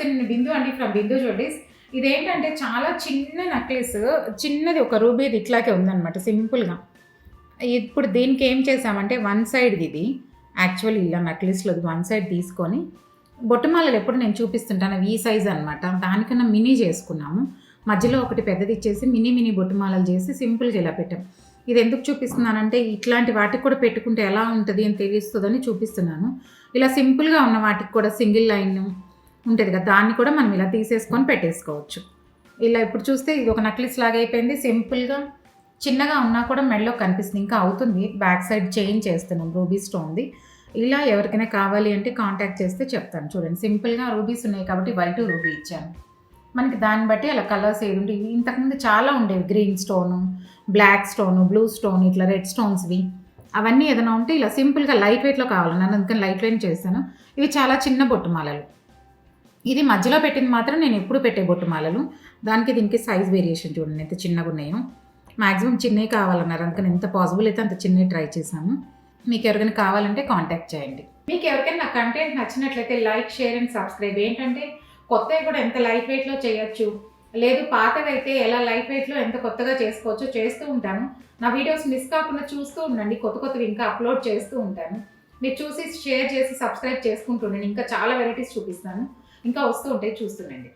నేను బిందు అండి from Bindu jewelleries. ఇదేంటంటే చాలా చిన్న నెక్లెస్, చిన్నది ఒక రూబీది ఇట్లాగే ఉందనమాట సింపుల్గా. ఇప్పుడు దీనికి ఏం చేసామంటే వన్ సైడ్ది ఇది యాక్చువల్ ఇలా నెక్లెస్లో వన్ సైడ్ తీసుకొని బొట్టుమాలలు ఎప్పుడు నేను చూపిస్తుంటాను అవి ఈ సైజ్ అనమాట. దానికన్నా మినీ చేసుకున్నాము. మధ్యలో ఒకటి పెద్దది ఇచ్చేసి మినీ బొట్టుమాలలు చేసి సింపుల్గా ఇలా పెట్టాం. ఇది ఎందుకు చూపిస్తున్నానంటే ఇట్లాంటి వాటికి కూడా పెట్టుకుంటే ఎలా ఉంటుంది అని తెలుస్తుందని చూపిస్తున్నాను. ఇలా సింపుల్గా ఉన్న వాటికి కూడా సింగిల్ లైన్ ఉంటుంది కదా, దాన్ని కూడా మనం ఇలా తీసేసుకొని పెట్టేసుకోవచ్చు. ఇలా ఇప్పుడు చూస్తే ఇది ఒక నెక్లెస్ లాగా అయిపోయింది. సింపుల్గా చిన్నగా ఉన్నా కూడా మెడలో కనిపిస్తుంది. ఇంకా అవుతుంది. బ్యాక్ సైడ్ చైన్ చేస్తున్నాం రూబీ స్టోన్ది. ఇలా ఎవరికైనా కావాలి అంటే కాంటాక్ట్ చేస్తే చెప్తాను. చూడండి సింపుల్గా రూబీస్ ఉన్నాయి కాబట్టి వైట్ రూబీ ఇచ్చాను. మనకి దాన్ని బట్టి అలా కలర్స్ ఏది ఉంటే ఇంతకుముందు చాలా ఉండేవి, green stone, black stone, blue stone, ఇట్లా రెడ్ స్టోన్స్వి. అవన్నీ ఏదైనా ఉంటే ఇలా సింపుల్గా లైట్ వెయిట్లో కావాలన్నాను, అందుకని లైట్ వెయిట్ చేశాను. ఇవి చాలా చిన్న బొట్టుమాలలు. ఇది మధ్యలో పెట్టింది మాత్రం నేను ఎప్పుడు పెట్టే బొట్టుమాలలు. దానికి దీనికి సైజ్ వేరియేషన్ చూడండి ఎంత చిన్నగా ఉన్నాయో. మ్యాక్సిమం చిన్నవి కావాలన్నారు, అందుకని ఎంత పాసిబుల్ అయితే అంత చిన్నవి ట్రై చేశాము. మీకు ఎవరికైనా కావాలంటే కాంటాక్ట్ చేయండి. మీకు ఎవరికైనా నా కంటెంట్ నచ్చినట్లయితే లైక్, షేర్ అండ్ సబ్స్క్రైబ్. ఏంటంటే కొత్తవి కూడా ఎంత లైట్ వెయిట్లో చేయొచ్చు, లేదు పాతగా అయితే ఎలా లైట్ వెయిట్లో ఎంత కొత్తగా చేసుకోవచ్చో చేస్తూ ఉంటాను. నా వీడియోస్ మిస్ కాకుండా చూస్తూ ఉండండి. కొత్తవి ఇంకా అప్లోడ్ చేస్తూ ఉంటాను. మీరు చూసి షేర్ చేసి సబ్స్క్రైబ్ చేసుకుంటుండండి. ఇంకా చాలా వెరైటీస్ చూపిస్తాను, ఇంకా వస్తూ ఉంటాయి, చూస్తుండండి.